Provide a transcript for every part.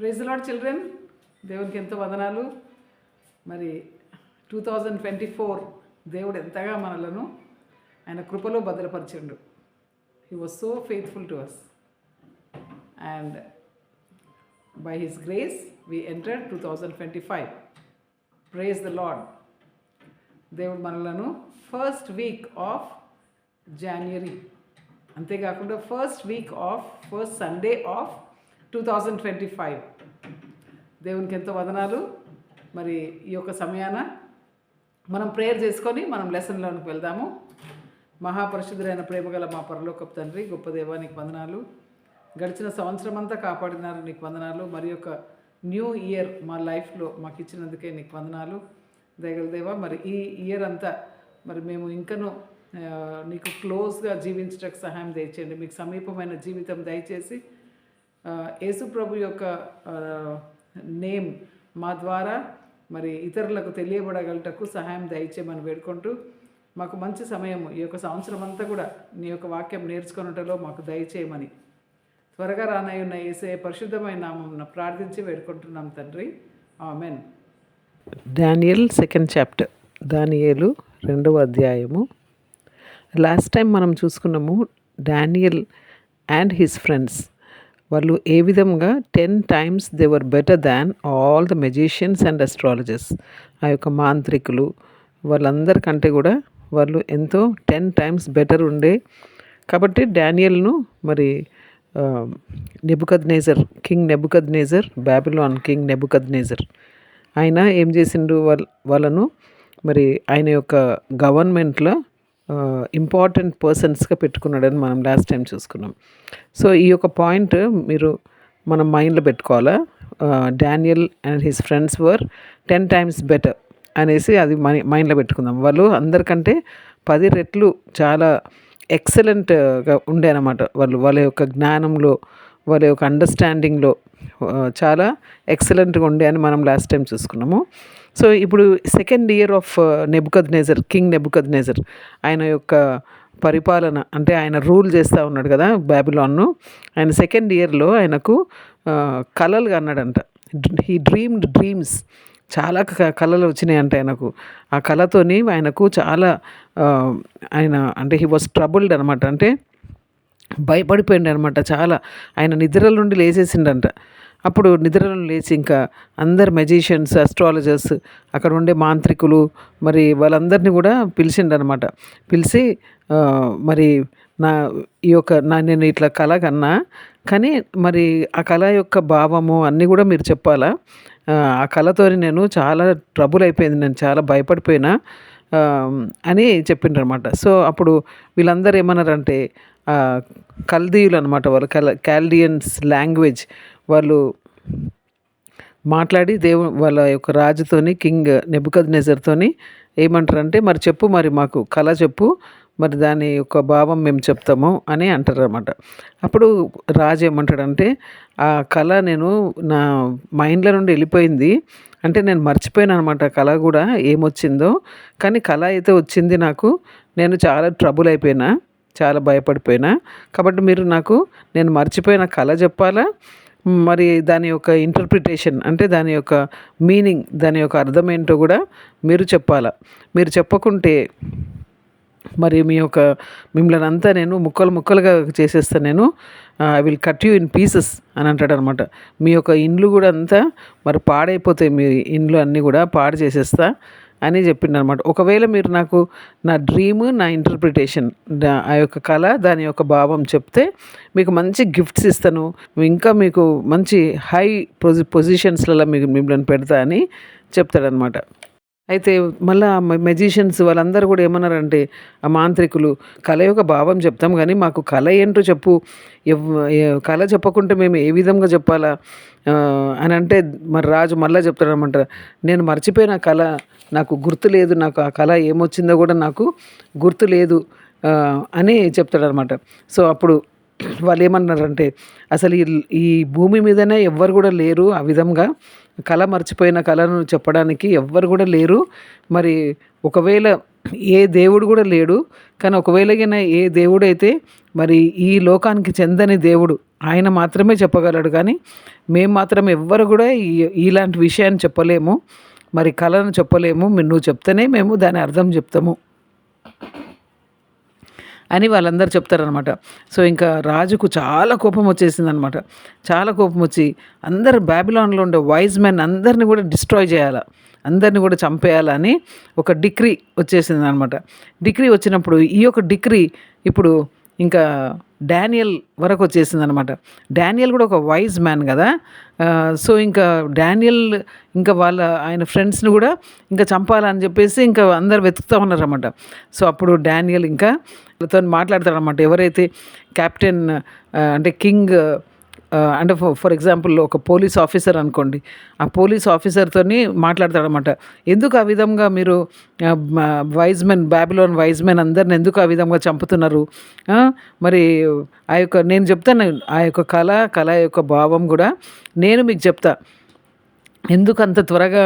Praise the lord children, దేవునికి ఎంతో వందనాలు. మరి 2024 దేవుడు ఎంతగా మనలను ఆయన కృపలో భద్రపరిచిండు. He was so faithful to us and by his grace we entered 2025. Praise the lord. దేవుడు మనలను ఫస్ట్ వీక్ ఆఫ్ జాన్వరి, అంతేకాకుండా ఫస్ట్ సండే ఆఫ్ 2025. దేవునికి ఎంతో వదనాలు. మరి ఈ యొక్క సమయాన మనం ప్రేయర్ చేసుకొని మనం లెసన్లోనికి వెళ్దాము. మహాపరిశుద్ధులైన ప్రేమగల మా పరలోకపు తండ్రి, గొప్ప దేవా నీకు వందనాలు. గడిచిన సంవత్సరం అంతా కాపాడినారు, నీకు వందనాలు. మరి యొక్క న్యూ ఇయర్ మా లైఫ్లో మాకు ఇచ్చినందుకే నీకు వందనాలు దయగల దేవా. మరి ఈ ఇయర్ అంతా మరి మేము ఇంకనూ నీకు క్లోజ్గా జీవించడానికి సహాయం దయచేయండి. మీకు సమీపమైన జీవితం దయచేసి యేసు ప్రభు యొక్క నేమ్ మా ద్వారా మరి ఇతరులకు తెలియబడగలటకు సహాయం దయచేయమని వేడుకుంటూ, మాకు మంచి సమయం ఈ యొక్క సంవత్సరం అంతా కూడా నీ యొక్క వాక్యం నేర్చుకున్నటలో మాకు దయచేయమని త్వరగా రానయ్యున్న యేసయ్య పరిశుద్ధమైన నామమున ప్రార్థించి వేడుకుంటున్నాం తండ్రి, ఆమెన్. డానియల్ 2nd చాప్టర్, దానియేలు 2వ అధ్యాయము. లాస్ట్ టైం మనం చూసుకున్నాము డానియల్ అండ్ హిస్ ఫ్రెండ్స్ వాళ్ళు ఏ విధంగా 10 times they were better than all the magicians and astrologers. ఆ యొక్క మాంత్రికులు వాళ్ళందరికంటే కూడా వాళ్ళు ఎంతో 10 times బెటర్ ఉండే. కాబట్టి డానియల్ను మరి king Nebuchadnezzar, Babylon king Nebuchadnezzar ఆయన ఏం చేసిండు, వాళ్ళను మరి ఆయన యొక్క గవర్నమెంట్లో ఇంపార్టెంట్ పర్సన్స్గా పెట్టుకున్నాడని మనం లాస్ట్ టైం చూసుకున్నాం. సో ఈ యొక్క పాయింట్ మీరు మనం మైండ్లో పెట్టుకోవాలా. Daniel and his friends were 10 times better అనేసి అది మైండ్లో పెట్టుకుందాం. వాళ్ళు అందరికంటే 10 రెట్లు చాలా ఎక్సలెంట్గా ఉండే అన్నమాట. వాళ్ళ యొక్క జ్ఞానంలో, వాళ్ళ యొక్క అండర్స్టాండింగ్లో చాలా ఎక్సలెంట్గా ఉండే అని మనం లాస్ట్ టైం చూసుకున్నాము. సో ఇప్పుడు 2nd year of king Nebuchadnezzar ఆయన యొక్క పరిపాలన, అంటే ఆయన రూల్ చేస్తూ ఉన్నాడు కదా బాబిలాన్ను. ఆయన 2nd yearలో ఆయనకు కలలు అన్నాడంట. హీ డ్రీమ్డ్ డ్రీమ్స్, చాలా కళలు వచ్చినాయంట ఆయనకు. ఆ కళతోని ఆయనకు చాలా ఆయన అంటే హీ వాజ్ ట్రబుల్డ్ అనమాట, అంటే భయపడిపోయింది అనమాట చాలా. ఆయన నిద్రల నుండి లేచేసిండంట. అప్పుడు నిద్రలో లేచి ఇంకా అందరు మెజిషియన్స్, అస్ట్రాలజర్స్, అక్కడ ఉండే మాంత్రికులు మరి వాళ్ళందరినీ కూడా పిలిచిండనమాట. పిలిచి మరి నేను ఇట్లా కళ కన్నా, కానీ మరి ఆ కళ యొక్క భావము అన్నీ కూడా మీరు చెప్పాలా. ఆ కళతో నేను చాలా ట్రబుల్ అయిపోయింది, నేను చాలా భయపడిపోయినా అని చెప్పిండ్రనమాట. సో అప్పుడు వీళ్ళందరూ ఏమన్నారంటే కల్దీయులు అనమాట, వాళ్ళు కాల్డియన్స్ లాంగ్వేజ్ వాళ్ళు మాట్లాడి వాళ్ళ యొక్క రాజుతోని, కింగ్ నెబుకద్నెజర్తోని ఏమంటారంటే, మరి చెప్పు, మరి మాకు కళ చెప్పు, మరి దాని యొక్క భావం మేము చెప్తాము అని అంటారు అనమాట. అప్పుడు రాజు ఏమంటాడంటే, ఆ కళ నేను నా మైండ్లో నుండి వెళ్ళిపోయింది, అంటే నేను మర్చిపోయాను అనమాట కళ కూడా ఏమొచ్చిందో. కానీ కళ అయితే వచ్చింది నాకు, నేను చాలా ట్రబుల్ అయిపోయినా, చాలా భయపడిపోయినా. కాబట్టి మీరు నాకు నేను మర్చిపోయిన కళ చెప్పాలా, మరి దాని యొక్క ఇంటర్ప్రిటేషన్ అంటే దాని యొక్క మీనింగ్, దాని యొక్క అర్థం ఏంటో కూడా మీరు చెప్పాలా. మీరు చెప్పకుంటే మరి మిమ్మల్ని అంతా నేను ముక్కలుగా చేసేస్తాను, నేను I will cut you in pieces అని అంటాడు అనమాట. మీ యొక్క ఇండ్లు కూడా అంతా మరి పాడైపోతాయి, మీ ఇండ్లు అన్నీ కూడా పాడు చేసేస్తా అని చెప్పిండు అనమాట. ఒకవేళ మీరు నాకు నా డ్రీమ్, నా ఇంటర్ప్రిటేషన్, ఆ యొక్క కళ, దాని యొక్క భావం చెప్తే మీకు మంచి గిఫ్ట్స్ ఇస్తాను, ఇంకా మీకు మంచి హై పొజిషన్స్లలో మిమ్మల్ని పెడతా అని చెప్తాడనమాట. అయితే మళ్ళీ మెజిషియన్స్ వాళ్ళందరూ కూడా ఏమన్నారంటే, ఆ మాంత్రికులు, కళ యొక్క భావం చెప్తాం కానీ మాకు కళ ఏంటో చెప్పు, కళ చెప్పకుంటే మేము ఏ విధంగా చెప్పాలా అని అంటే, మరి రాజు మళ్ళీ చెప్తాడనమాట, నేను మర్చిపోయిన కళ నాకు గుర్తు లేదు, నాకు ఆ కళ ఏమొచ్చిందో కూడా నాకు గుర్తు లేదు అని చెప్తాడనమాట. సో అప్పుడు వాళ్ళు ఏమన్నారంటే, అసలు ఈ భూమి మీదనే ఎవ్వరు కూడా లేరు ఆ విధంగా కళ మర్చిపోయిన కళను చెప్పడానికి ఎవ్వరు కూడా లేరు. మరి ఒకవేళ ఏ దేవుడు కూడా లేడు. కానీ ఒకవేళ ఏ దేవుడైతే మరి ఈ లోకానికి చెందని దేవుడు ఆయన మాత్రమే చెప్పగలడు. కానీ మేము మాత్రం ఎవ్వరు కూడా ఇలాంటి విషయాన్ని చెప్పలేము. మరి కళను చెప్పలేము. నువ్వు చెప్తేనే మేము దాని అర్థం చెప్తాము అని వాళ్ళందరూ చెప్తారనమాట. సో ఇంకా రాజుకు చాలా కోపం వచ్చేసిందనమాట. చాలా కోపం వచ్చి అందరు బాబిలాన్లో ఉండే వైజ్ మెన్ అందరిని కూడా డిస్ట్రాయ్ చేయాలి, అందరిని కూడా చంపేయాలని ఒక డిక్రీ వచ్చేసింది అనమాట. డిక్రీ వచ్చినప్పుడు ఈ యొక్క డిక్రీ ఇప్పుడు ఇంకా డానియల్ వరకు వచ్చేసింది అనమాట. డానియల్ కూడా ఒక వైజ్ మ్యాన్ కదా. సో ఇంకా డానియల్ ఇంకా ఆయన ఫ్రెండ్స్ని కూడా ఇంకా చంపాలని చెప్పేసి ఇంకా అందరు వెతుకుతూ ఉన్నారన్నమాట. సో అప్పుడు డానియల్ ఇంకా వాళ్ళతో మాట్లాడతాడనమాట. ఎవరైతే కెప్టెన్ అంటే కింగ్ అంటే ఫర్ ఎగ్జాంపుల్ ఒక పోలీస్ ఆఫీసర్ అనుకోండి, ఆ పోలీస్ ఆఫీసర్తో మాట్లాడతాడనమాట. ఎందుకు ఆ విధంగా మీరు wise men Babylon wise men అందరిని ఎందుకు ఆ విధంగా చంపుతున్నారు? మరి ఆ యొక్క నేను చెప్తాను, ఆ యొక్క కళ యొక్క భావం కూడా నేను మీకు చెప్తా. ఎందుకు అంత త్వరగా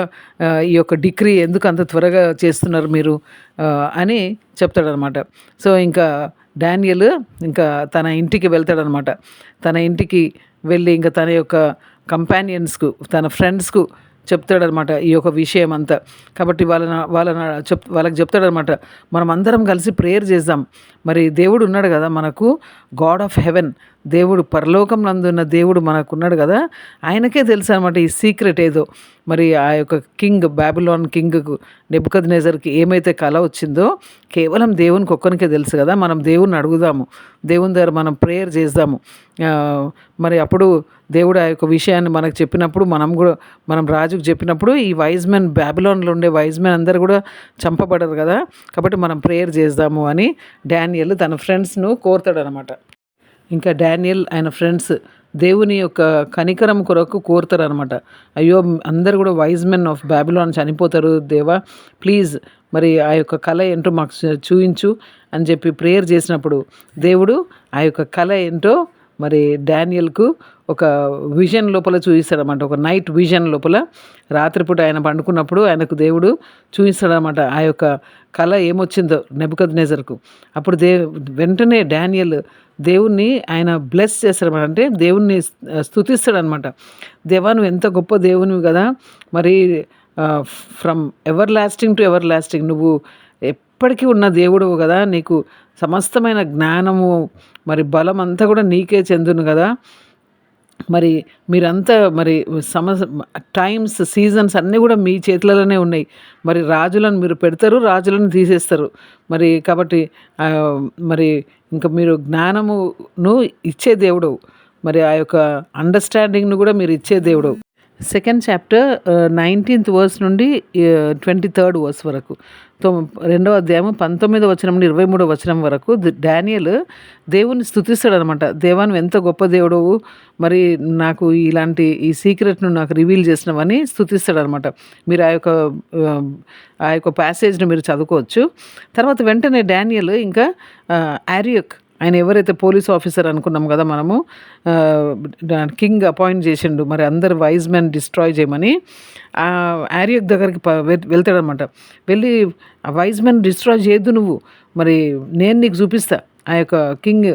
ఈ యొక్క డిక్రీ ఎందుకు అంత త్వరగా చేస్తున్నారు మీరు అని చెప్తాడనమాట. సో ఇంకా డానియల్ ఇంకా తన ఇంటికి వెళ్తాడనమాట. తన ఇంటికి వెళ్ళి ఇంకా తన యొక్క కంపానియన్స్కు తన ఫ్రెండ్స్కు చెప్తాడనమాట ఈ యొక్క విషయం అంతా. కాబట్టి వాళ్ళకి చెప్తాడనమాట, మనం అందరం కలిసి ప్రేయర్ చేద్దాం. మరి దేవుడు ఉన్నాడు కదా మనకు, గాడ్ ఆఫ్ హెవెన్, దేవుడు పరలోకంలో ఉన్న దేవుడు మనకు ఉన్నాడు కదా, ఆయనకే తెలుసు అనమాట ఈ సీక్రెట్ ఏదో. మరి ఆ యొక్క కింగ్ బాబిలోన్ కింగ్కు నెబుకద్నెజర్కి ఏమైతే కళ వచ్చిందో కేవలం దేవునికి ఒక్కరికే తెలుసు కదా. మనం దేవుణ్ణి అడుగుదాము, దేవుని దగ్గర మనం ప్రేయర్ చేద్దాము. మరి అప్పుడు దేవుడు ఆ యొక్క విషయాన్ని మనకు చెప్పినప్పుడు మనం రాజుకు చెప్పినప్పుడు ఈ వైజ్ మెన్ బాబిలోన్లో ఉండే వైజ్ మెన్ అందరు కూడా చంపబడరు కదా. కాబట్టి మనం ప్రేయర్ చేద్దాము అని డానియల్ తన ఫ్రెండ్స్ను కోరుతాడనమాట. ఇంకా డానియల్ ఆయన ఫ్రెండ్స్ దేవుని యొక్క కనికరం కొరకు కోరుతారనమాట. అయ్యో అందరు కూడా వైజ్ మెన్ ఆఫ్ బాబిలోన్ చనిపోతారు దేవా, ప్లీజ్ మరి ఆ యొక్క కళ ఏంటో మాకు చూయించు అని చెప్పి ప్రేయర్ చేసినప్పుడు దేవుడు ఆ యొక్క కళ ఏంటో మరి డానియల్కు ఒక విజన్ లోపల చూపిస్తాడనమాట. ఒక నైట్ విజన్ లోపల రాత్రిపూట ఆయన పండుకున్నప్పుడు ఆయనకు దేవుడు చూపిస్తాడనమాట ఆ యొక్క కళ ఏమొచ్చిందో నెబుకద్నెజర్కు. అప్పుడు వెంటనే డానియల్ దేవుణ్ణి ఆయన బ్లెస్ చేస్తాడనమాట. అంటే దేవుణ్ణి స్తుతిస్తాడనమాట. దేవా నువ్వు ఎంత గొప్ప దేవునివి కదా, మరి from ever lasting to ever lasting నువ్వు ఎప్పటికీ ఉన్న దేవుడు కదా, నీకు సమస్తమైన జ్ఞానము మరి బలం అంతా కూడా నీకే చెందును కదా. మరి మీరంతా మరి టైమ్స్ సీజన్స్ అన్నీ కూడా మీ చేతులలోనే ఉన్నాయి. మరి రాజులను మీరు పెడతారు, రాజులను తీసేస్తారు. మరి కాబట్టి మరి ఇంకా మీరు జ్ఞానమును ఇచ్చే దేవుడు, మరి ఆ యొక్క అండర్స్టాండింగ్ను కూడా మీరు ఇచ్చే దేవుడు. సెకండ్ చాప్టర్ 19th వర్స్ నుండి 23rd వర్స్ వరకు, 2వ అధ్యాయం 19వ వచనం నుండి 23వ వచనం వరకు డానియల్ దేవుని స్తుతిస్తాడు అనమాట. దేవా నువ్వు ఎంత గొప్ప దేవుడవు, మరి నాకు ఇలాంటి ఈ సీక్రెట్ను నాకు రివీల్ చేసినవని స్తుతిస్తాడు అనమాట. మీరు ఆ యొక్క ప్యాసేజ్ను మీరు చదువుకోవచ్చు. తర్వాత వెంటనే డానియల్ ఇంకా ఆరియోక్, ఆయన ఎవరైతే పోలీస్ ఆఫీసర్ అనుకున్నాం కదా మనము, కింగ్ అపాయింట్ చేసిండు మరి అందరు వైజ్ మెన్ డిస్ట్రాయ్ చేయమని, ఆ ఆరియోక్ దగ్గరికి వెళ్తాడనమాట. వెళ్ళి ఆ వైజ్ మెన్ డిస్ట్రాయ్ చేయొద్దు నువ్వు, మరి నేను నీకు చూపిస్తా ఆ యొక్క కింగ్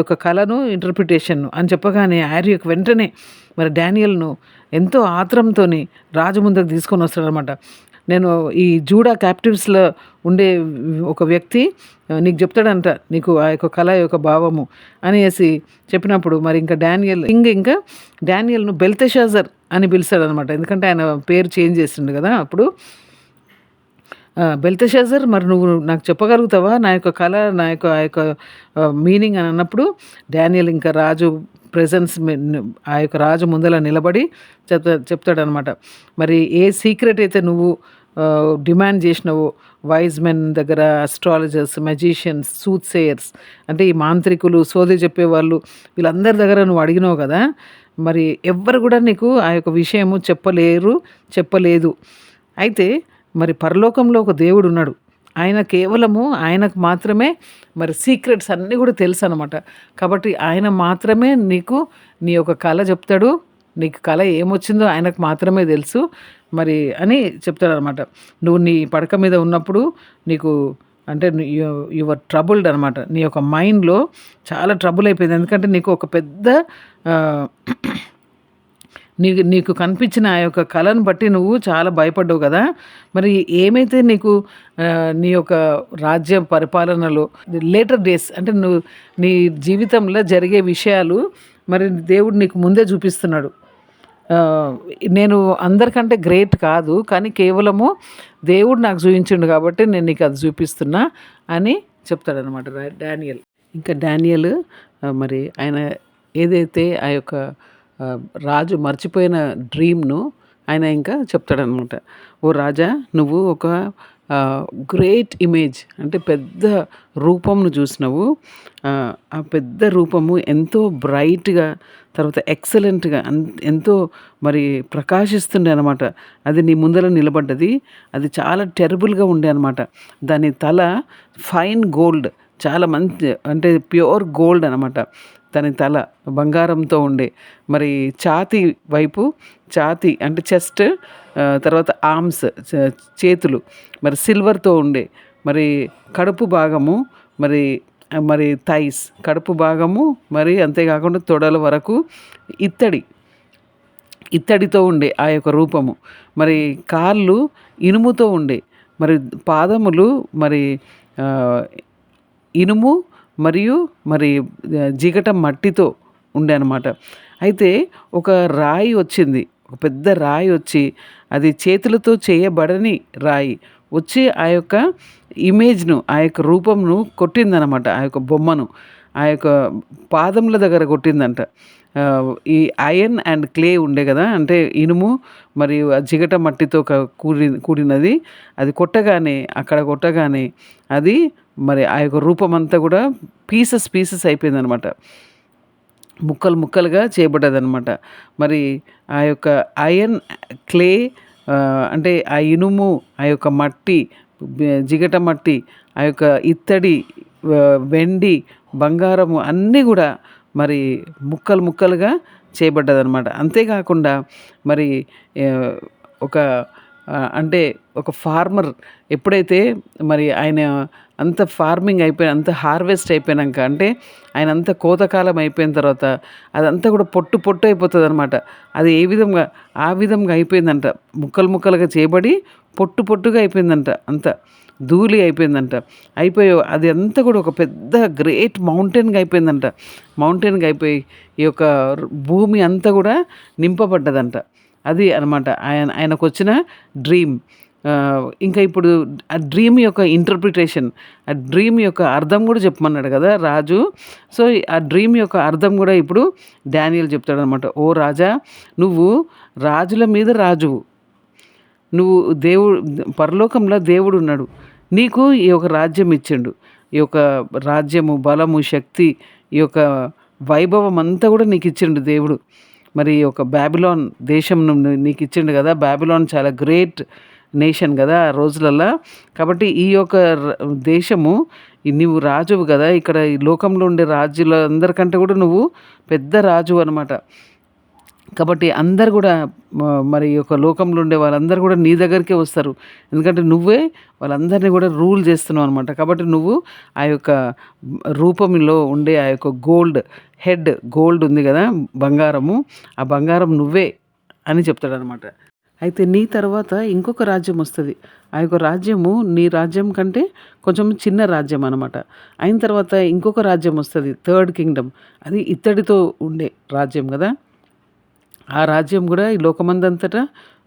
యొక్క కళను ఇంటర్ప్రిటేషన్ను అని చెప్పగానే ఆరియోక్ వెంటనే మరి డానియల్ను ఎంతో ఆత్రంతో రాజు ముందుకు తీసుకొని వస్తాడనమాట. నేను ఈ జూడా క్యాప్టివ్స్లో ఉండే ఒక వ్యక్తి నీకు చెప్తాడంట నీకు ఆ యొక్క కళ యొక్క భావము అనేసి చెప్పినప్పుడు మరి ఇంకా ఇంకా డానియల్ను బెల్తెషాజర్ అని పిలుస్తాడనమాట. ఎందుకంటే ఆయన పేరు చేంజ్ చేసిండు కదా అప్పుడు. బెల్తెషాజర్ మరి నువ్వు నాకు చెప్పగలుగుతావా నా యొక్క కళ, నా యొక్క ఆ యొక్క మీనింగ్ అని అన్నప్పుడు డానియల్ ఇంకా రాజు ప్రెజెన్స్ ఆ యొక్క రాజు ముందర నిలబడి చెప్తాడనమాట. మరి ఏ సీక్రెట్ అయితే నువ్వు డిమాండ్ చేసినావో వైజ్ మెన్ దగ్గర, అస్ట్రాలజర్స్, మెజిషియన్స్, సూత్ సేయర్స్ అంటే ఈ మాంత్రికులు, సోది చెప్పేవాళ్ళు, వీళ్ళందరి దగ్గర నువ్వు అడిగినావు కదా, మరి ఎవ్వరు కూడా నీకు ఆ యొక్క విషయము చెప్పలేదు. అయితే మరి పరలోకంలో ఒక దేవుడు ఉన్నాడు, ఆయన కేవలము ఆయనకు మాత్రమే మరి సీక్రెట్స్ అన్నీ కూడా తెలుసు అనమాట. కాబట్టి ఆయన మాత్రమే నీకు నీ యొక్క కళ చెప్తాడు, నీకు కళ ఏమొచ్చిందో ఆయనకు మాత్రమే తెలుసు మరి అని చెప్తాడనమాట. నువ్వు నీ పడక మీద ఉన్నప్పుడు నీకు అంటే యువర్ ట్రబుల్డ్ అనమాట. నీ యొక్క మైండ్లో చాలా ట్రబుల్ అయిపోయింది. ఎందుకంటే నీకు ఒక పెద్ద నీకు కనిపించిన ఆ యొక్క కళను బట్టి నువ్వు చాలా భయపడ్డావు కదా. మరి ఏమైతే నీకు నీ యొక్క రాజ్య పరిపాలనలో లేటర్ డేస్ అంటే నువ్వు నీ జీవితంలో జరిగే విషయాలు మరి దేవుడు నీకు ముందే చూపిస్తున్నాడు. నేను అందరికంటే గ్రేట్ కాదు, కానీ కేవలము దేవుడు నాకు చూపించిండు కాబట్టి నేను నీకు అది చూపిస్తున్నా అని చెప్తాడనమాట డానియల్. ఇంకా డానియల్ మరి ఆయన ఏదైతే ఆ యొక్క రాజు మర్చిపోయిన డ్రీమ్ను ఆయన ఇంకా చెప్తాడనమాట. ఓ రాజా, నువ్వు ఒక గ్రేట్ ఇమేజ్ అంటే పెద్ద రూపంను చూసినావు. ఆ పెద్ద రూపము ఎంతో బ్రైట్గా, తర్వాత ఎక్సలెంట్గా ఎంతో మరి ప్రకాశిస్తుండే అనమాట. అది నీ ముందర నిలబడ్డది. అది చాలా టెరబుల్గా ఉండే అనమాట. దాని తల ఫైన్ గోల్డ్, చాలా మంచి అంటే ప్యూర్ గోల్డ్ అనమాట. దాని తల బంగారంతో ఉండే, మరి ఛాతీ అంటే చెస్ట్, తర్వాత ఆర్మ్స్ చేతులు మరి సిల్వర్తో ఉండే, మరి కడుపు భాగము మరి థైస్ కడుపు భాగము, మరి అంతేకాకుండా తొడల వరకు ఇత్తడితో ఉండే ఆ యొక్క రూపము. మరి కాళ్ళు ఇనుముతో ఉండే, మరి పాదములు మరి ఇనుము మరియు మరి జిగట మట్టితో ఉండే అనమాట. అయితే ఒక రాయి వచ్చింది, ఒక పెద్ద రాయి వచ్చి, అది చేతులతో చేయబడని రాయి వచ్చి ఆ యొక్క ఇమేజ్ను, ఆ యొక్క రూపంను కొట్టిందనమాట. ఆ యొక్క బొమ్మను ఆ యొక్క పాదముల దగ్గర కొట్టిందంట. ఈ ఐరన్ అండ్ క్లే ఉండే కదా, అంటే ఇనుము మరియు ఆ జిగట మట్టితో కూడినది. అది అక్కడ కొట్టగానే అది మరి ఆ యొక్క రూపం అంతా కూడా పీసెస్ అయిపోయిందనమాట. ముక్కలుగా చేయబడ్డదనమాట. మరి ఆ యొక్క ఐరన్ క్లే అంటే ఆ ఇనుము, ఆ యొక్క మట్టి, జిగట మట్టి, ఆ యొక్క ఇత్తడి, వెండి, బంగారము అన్నీ కూడా మరి ముక్కలుగా చేయబడ్డదనమాట. అంతేకాకుండా మరి అంటే ఒక ఫార్మర్ ఎప్పుడైతే మరి ఆయన అంత ఫార్మింగ్ అయిపోయి అంత హార్వెస్ట్ అయిపోయాక, అంటే ఆయన అంత కోతకాలం అయిపోయిన తర్వాత అదంతా కూడా పొట్టు అయిపోతుంది అనమాట. అది ఆ విధంగా అయిపోయిందంట. ముక్కలుగా చేయబడి పొట్టుగా అయిపోయిందంట. అంత ధూళి అయిపోయిందంట. అది అంతా కూడా ఒక పెద్ద గ్రేట్ మౌంటైన్గా అయిపోయి ఈ యొక్క భూమి అంతా కూడా నింపబడ్డదంట. అది అనమాట ఆయనకు వచ్చిన డ్రీమ్. ఇంకా ఇప్పుడు ఆ డ్రీమ్ యొక్క ఇంటర్ప్రిటేషన్, ఆ డ్రీమ్ యొక్క అర్థం కూడా చెప్పమన్నాడు కదా రాజు. సో ఆ డ్రీమ్ యొక్క అర్థం కూడా ఇప్పుడు డానియల్ చెప్తాడనమాట. ఓ రాజా, నువ్వు రాజుల మీద రాజువు, నువ్వు పరలోకంలో దేవుడు ఉన్నాడు, నీకు ఈ యొక్క రాజ్యం ఇచ్చిండు. ఈ యొక్క రాజ్యము, బలము, శక్తి, ఈ యొక్క వైభవం అంతా కూడా నీకు ఇచ్చిండు దేవుడు. మరి ఈ యొక్క బాబిలోన్ దేశం నీకు ఇచ్చిండు కదా. బాబిలోన్ చాలా గ్రేట్ నేషన్ కదా ఆ రోజులల్లో. కాబట్టి ఈ యొక్క దేశము, నువ్వు రాజువు కదా, ఇక్కడ ఈ లోకంలో ఉండే రాజుల అందరికంటే కూడా నువ్వు పెద్ద రాజు అనమాట. కాబట్టి అందరు కూడా మరి ఈ యొక్క లోకంలో ఉండే వాళ్ళందరూ కూడా నీ దగ్గరికే వస్తారు. ఎందుకంటే నువ్వే వాళ్ళందరినీ కూడా రూల్ చేస్తున్నావు అనమాట. కాబట్టి నువ్వు ఆ యొక్క రూపంలో ఉండే ఆ యొక్క గోల్డ్ ఉంది కదా, బంగారము, ఆ బంగారం నువ్వే అని చెప్తాడనమాట. అయితే నీ తర్వాత ఇంకొక రాజ్యం వస్తుంది. ఆ యొక్క రాజ్యము నీ రాజ్యం కంటే కొంచెం చిన్న రాజ్యం అనమాట. అయిన తర్వాత ఇంకొక రాజ్యం వస్తుంది, థర్డ్ కింగ్డమ్. అది ఇత్తడితో ఉండే రాజ్యం కదా. ఆ రాజ్యం కూడా ఈ లోకమందంతటా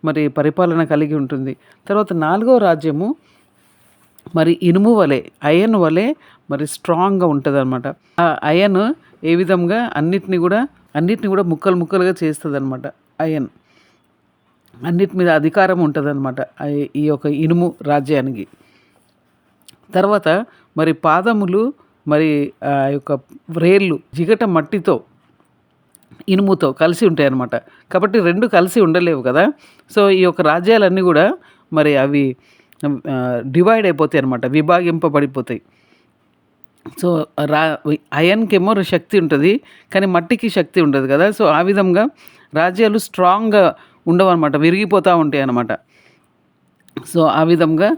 మరి పరిపాలన కలిగి ఉంటుంది. తర్వాత 4వ రాజ్యము మరి ఇనుము వలె, ఐరన్ వలె మరి స్ట్రాంగ్గా ఉంటుంది అనమాట. ఆ ఐరన్ ఏ విధంగా అన్నిటిని కూడా ముక్కలుగా చేస్తుంది అనమాట. ఐరన్ అన్నిటి మీద అధికారం ఉంటుంది అనమాట ఈ యొక్క ఇనుము రాజ్యానికి. తర్వాత మరి పాదములు, మరి ఆ యొక్క వ్రేళ్ళు జిగట మట్టితో, ఇనుముతో కలిసి ఉంటాయి అన్నమాట. కాబట్టి 2 కలిసి ఉండలేవు కదా. సో ఈ యొక్క రాజ్యాలన్నీ కూడా మరి అవి డివైడ్ అయిపోతాయి అన్నమాట, విభాగింపబడిపోతాయి. సో అయన్కేమో శక్తి ఉంటుంది, కానీ మట్టికి శక్తి ఉండదు కదా. సో ఆ విధంగా రాజ్యాలు స్ట్రాంగ్గా ఉండవన్నమాట, విరిగిపోతూ ఉంటాయి అన్నమాట. సో ఆ విధంగా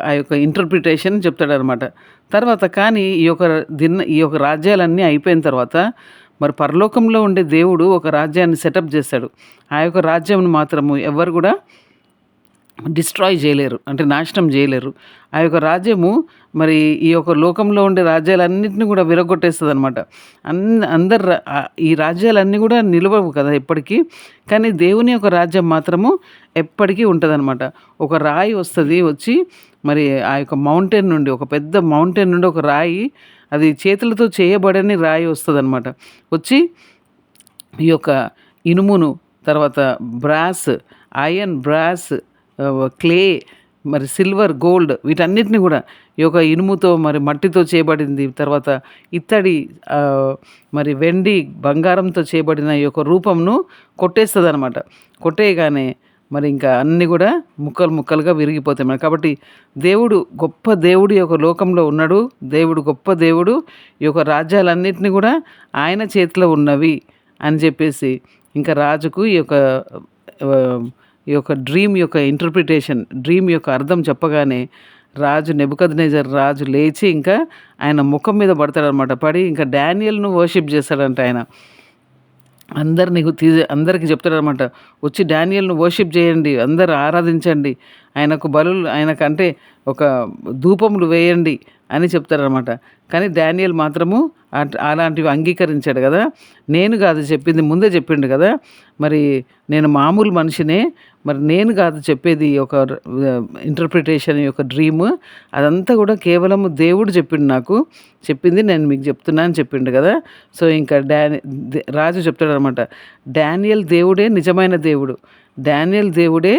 ఆ యొక్క ఇంటర్ప్రిటేషన్ చెప్తాడనమాట. తర్వాత కానీ ఈ యొక్క రాజ్యాలన్నీ అయిపోయిన తర్వాత మరి పరలోకంలో ఉండే దేవుడు ఒక రాజ్యాన్ని సెటప్ చేస్తాడు. ఆ యొక్క రాజ్యం మాత్రము ఎవ్వరు కూడా డిస్ట్రాయ్ చేయలేరు, అంటే నాశనం చేయలేరు. ఆ యొక్క రాజ్యము మరి ఈ యొక్క లోకంలో ఉండే రాజ్యాలన్నింటినీ కూడా విరగొట్టేస్తుంది అనమాట. ఈ రాజ్యాలన్నీ కూడా నిలవవు కదా ఎప్పటికీ, కానీ దేవుని యొక్క రాజ్యం మాత్రము ఎప్పటికీ ఉంటుందన్నమాట. ఒక రాయి వచ్చి మరి ఆ యొక్క మౌంటైన్ నుండి, ఒక పెద్ద మౌంటైన్ నుండి ఒక రాయి, అది చేతులతో చేయబడని రాయి వస్తుందన్నమాట. వచ్చి ఈ యొక్క ఇనుమును, తర్వాత బ్రాస్, బ్రాస్, క్లే, మరి సిల్వర్, గోల్డ్, వీటన్నిటిని కూడా ఈ యొక్క ఇనుముతో మరి మట్టితో చేయబడింది, తర్వాత ఇత్తడి, మరి వెండి, బంగారంతో చేయబడిన ఈ యొక్క రూపంను కొట్టేస్తుంది అనమాట. కొట్టేయగానే మరి ఇంకా అన్నీ కూడా ముక్కలు ముక్కలుగా విరిగిపోతాయి మరి. కాబట్టి దేవుడు గొప్ప దేవుడు ఈ యొక్క లోకంలో ఉన్నాడు. దేవుడు గొప్ప దేవుడు. ఈ యొక్క రాజ్యాలన్నింటినీ కూడా ఆయన చేతిలో ఉన్నవి అని చెప్పేసి ఇంకా రాజుకు ఈ యొక్క డ్రీమ్ యొక్క ఇంటర్ప్రిటేషన్, డ్రీమ్ యొక్క అర్థం చెప్పగానే నెబుకద్నెజర్ రాజు లేచి ఇంకా ఆయన ముఖం మీద పడతాడనమాట. పడి ఇంకా డానియల్ను వర్షిప్ చేస్తాడంట ఆయన. అందరికీ చెప్తాడనమాట, వచ్చి డానియల్ను వర్షిప్ చేయండి, అందరు ఆరాధించండి, ఆయనకంటే ఒక ధూపములు వేయండి అని చెప్తారనమాట. కానీ డానియల్ మాత్రము అలాంటివి అంగీకరించాడు కదా. నేను కాదు చెప్పింది, ముందే చెప్పిండు కదా, మరి నేను మామూలు మనిషినే, మరి నేను కాదు చెప్పేది ఒక ఇంటర్ప్రిటేషన్ యొక్క డ్రీమ్, అదంతా కూడా కేవలం దేవుడు చెప్పింది నేను మీకు చెప్తున్నా అని చెప్పిండు కదా. సో ఇంకా రాజు చెప్తాడనమాట, డానియల్ దేవుడే నిజమైన దేవుడు, డానియల్ దేవుడే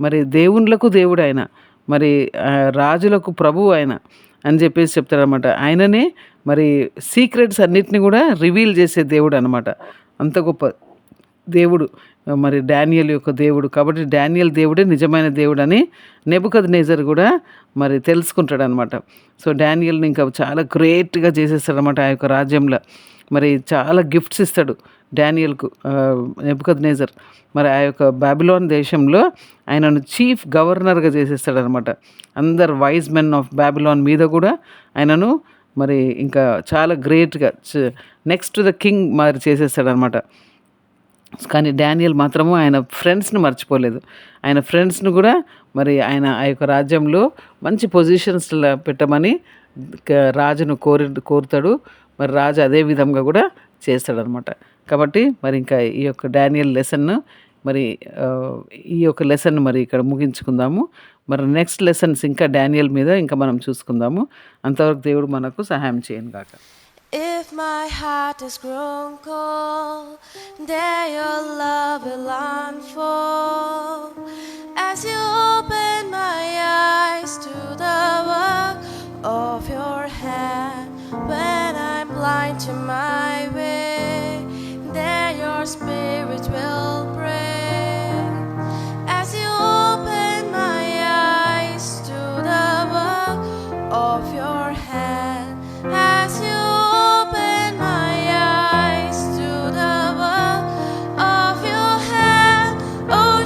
మరి దేవుళ్ళకు దేవుడు ఆయన, మరి రాజులకు ప్రభువు ఆయన అని చెప్పేసి చెప్తాడనమాట. ఆయననే మరి సీక్రెట్స్ అన్నిటిని కూడా రివీల్ చేసే దేవుడు అనమాట. అంత గొప్ప దేవుడు మరి డానియల్ యొక్క దేవుడు. కాబట్టి డానియల్ దేవుడే నిజమైన దేవుడు అని నెబుకద్నెజర్ కూడా మరి తెలుసుకుంటాడనమాట. సో డానియల్ని ఇంకా చాలా గ్రేట్గా చేసేస్తాడనమాట ఆ యొక్క రాజ్యంలో. మరి చాలా గిఫ్ట్స్ ఇస్తాడు డానియల్కు నెబుకద్నెజర్. మరి ఆ యొక్క బాబిలోన్ దేశంలో ఆయనను చీఫ్ గవర్నర్గా చేసేస్తాడనమాట. అందరు వైజ్ మెన్ ఆఫ్ బాబిలోన్ మీద కూడా ఆయనను మరి ఇంకా చాలా గ్రేట్గా నెక్స్ట్ ద కింగ్ మరి చేసేస్తాడనమాట. కానీ డానియల్ మాత్రము ఆయన ఫ్రెండ్స్ని మర్చిపోలేదు. ఆయన ఫ్రెండ్స్ని కూడా మరి ఆయన ఆ యొక్క రాజ్యంలో మంచి పొజిషన్స్లో పెట్టమని రాజును కోరుతాడు. మరి రాజు అదే విధంగా కూడా చేస్తాడనమాట. కాబట్టి మరి ఇంకా ఈ యొక్క డానియల్ లెసన్ మరి ఈ యొక్క లెసన్ మరి ఇక్కడ ముగించుకుందాము. మరి నెక్స్ట్ లెసన్స్ ఇంకా డానియల్ మీద ఇంకా మనం చూసుకుందాము. అంతవరకు దేవుడు మనకు సహాయం చేయను గాక. If my heart has grown cold, there your love will unfold. As you open my eyes to the work of your hand, when I'm blind to my way, there your spirit will break. As you open my eyes to the work of your hand, as you oh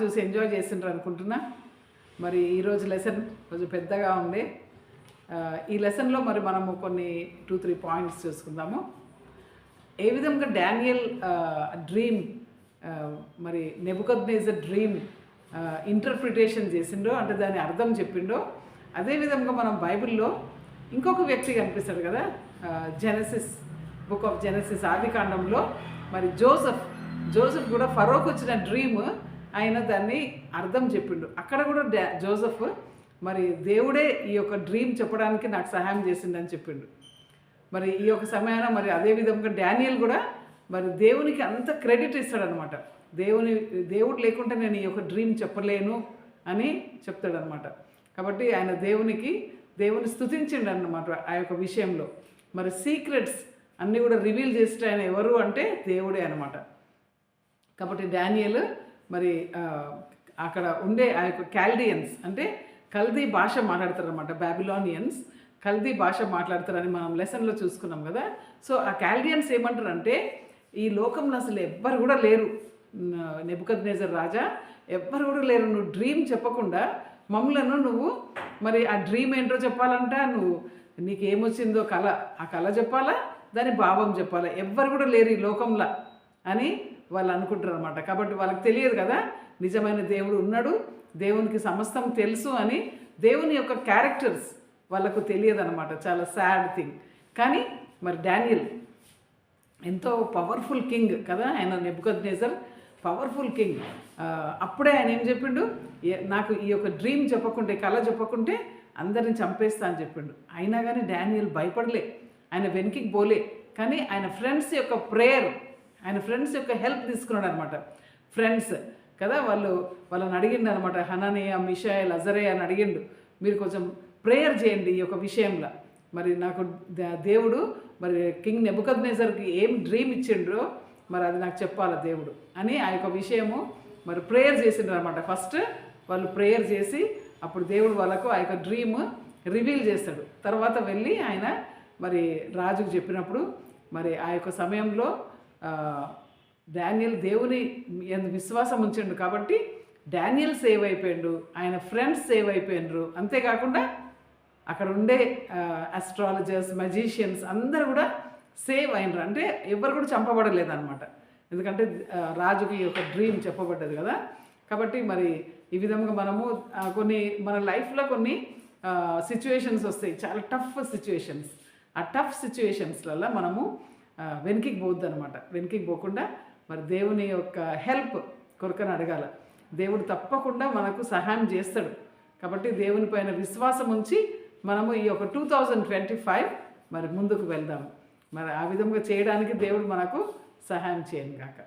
చూసి enjoy చేసిండ్రు అనుకుంటున్నా. మరి ఈరోజు lesson కొంచెం పెద్దగా ఉంది. ఈ లెసన్లో మరి మనము కొన్ని 2-3 పాయింట్స్ చూసుకుందాము. ఏ విధంగా డానియల్ డ్రీమ్ మరి నెబుకద్నెజర్ డ్రీమ్ ఇంటర్ప్రిటేషన్ చేసిండో, అంటే దాని అర్థం చెప్పిండో, అదేవిధంగా మనం బైబిల్లో ఇంకొక వ్యక్తి కనిపిస్తాడు కదా, బుక్ ఆఫ్ జెనసిస్ ఆదికాండంలో మరి జోసెఫ్ కూడా ఫరోకు వచ్చిన డ్రీమ్ ఆయన దాన్ని అర్థం చెప్పిండు. అక్కడ కూడా జోసెఫ్ మరి దేవుడే ఈ యొక్క డ్రీమ్ చెప్పడానికి నాకు సహాయం చేసిందని చెప్పిండు. మరి ఈ యొక్క సమయాన మరి అదేవిధంగా డానియల్ కూడా మరి దేవునికి అంత క్రెడిట్ ఇస్తాడనమాట. దేవుడు లేకుంటే నేను ఈ యొక్క డ్రీమ్ చెప్పలేను అని చెప్తాడనమాట. కాబట్టి ఆయన దేవుని స్తుతించిండు అన్నమాట ఆ యొక్క విషయంలో. మరి సీక్రెట్స్ అన్నీ కూడా రివీల్ చేసేట ఆయన ఎవరు అంటే దేవుడే అనమాట. కాబట్టి డానియల్ మరి అక్కడ ఉండే ఆ యొక్క కాల్డియన్స్ అంటే కల్దీ భాష మాట్లాడతారనమాట. బాబిలోనియన్స్ కల్దీ భాష మాట్లాడతారని మనం లెసన్లో చూసుకున్నాం కదా. సో ఆ కాల్డియన్స్ ఏమంటారంటే, ఈ లోకంలో అసలు ఎవ్వరు కూడా లేరు, నెబుకద్నెజర్ రాజా ఎవ్వరు కూడా లేరు, నువ్వు డ్రీమ్ చెప్పకుండా మమ్మలను నువ్వు మరి ఆ డ్రీమ్ ఏంటో చెప్పాలంట, నీకేమొచ్చిందో ఆ కళ చెప్పాలా, దాని భావం చెప్పాలా, ఎవ్వరు కూడా లేరు ఈ లోకంలో అని వాళ్ళు అనుకుంటారు అనమాట. కాబట్టి వాళ్ళకి తెలియదు కదా నిజమైన దేవుడు ఉన్నాడు, దేవునికి సమస్తం తెలుసు అని దేవుని యొక్క క్యారెక్టర్స్ వాళ్ళకు తెలియదు అనమాట. చాలా సాడ్ థింగ్. కానీ మరి డానియల్ ఎంతో పవర్ఫుల్ కింగ్ కదా, ఆయన నెబుకద్నెజర్ పవర్ఫుల్ కింగ్. అప్పుడే ఆయన ఏం చెప్పిండు, నాకు ఈ యొక్క డ్రీమ్ చెప్పకుంటే, కళ చెప్పకుంటే అందరిని చంపేస్తా అని చెప్పిండు. అయినా కానీ డానియల్ భయపడలే, ఆయన వెనక్కి పోలే. కానీ ఆయన ఫ్రెండ్స్ యొక్క ప్రేయర్, ఆయన ఫ్రెండ్స్ యొక్క హెల్ప్ తీసుకున్నాడు అనమాట. ఫ్రెండ్స్ కదా, వాళ్ళని అడిగిండు అనమాట. హననియా, మిషాయల్, అజరేయ అని అడిగిండు, మీరు కొంచెం ప్రేయర్ చేయండి ఈ యొక్క విషయంలో. మరి నాకు దేవుడు మరి కింగ్ నెబుకద్నెజర్కి ఏం డ్రీమ్ ఇచ్చిండ్రో మరి అది నాకు చెప్పాలి దేవుడు అని ఆ యొక్క విషయము మరి ప్రేయర్ చేసిండ్రు అనమాట. ఫస్ట్ వాళ్ళు ప్రేయర్ చేసి అప్పుడు దేవుడు వాళ్ళకు ఆ యొక్క డ్రీమ్ రివీల్ చేస్తాడు. తర్వాత వెళ్ళి ఆయన మరి రాజుకు చెప్పినప్పుడు మరి ఆ యొక్క సమయంలో డానియల్ దేవుని విశ్వాసం ఉంచిండు కాబట్టి డానియల్ సేవ్ అయిపోయిండు, ఆయన ఫ్రెండ్స్ సేవ్ అయిపోయినరు. అంతేకాకుండా అక్కడ ఉండే ఆస్ట్రాలజర్స్, మెజీషియన్స్ అందరూ కూడా సేవ్ అయినరు. అంటే ఎవరు కూడా చంపబడలేదు అనమాట. ఎందుకంటే రాజుకి ఒక డ్రీమ్ చెప్పబడ్డది కదా. కాబట్టి మరి ఈ విధంగా మనము మన లైఫ్లో కొన్ని సిచ్యువేషన్స్ వస్తాయి, చాలా టఫ్ సిచ్యువేషన్స్. ఆ టఫ్ సిచ్యువేషన్స్లలో మనము వెనక్కి పోవద్దు అనమాట. వెనక్కి పోకుండా మరి దేవుని యొక్క హెల్ప్ కొరకని అడగాల. దేవుడు తప్పకుండా మనకు సహాయం చేస్తాడు. కాబట్టి దేవుని పైన విశ్వాసం ఉంచి మనము ఈ యొక్క 2025 మరి ముందుకు వెళ్దాం. మరి ఆ విధంగా చేయడానికి దేవుడు మనకు సహాయం చేయను కాక.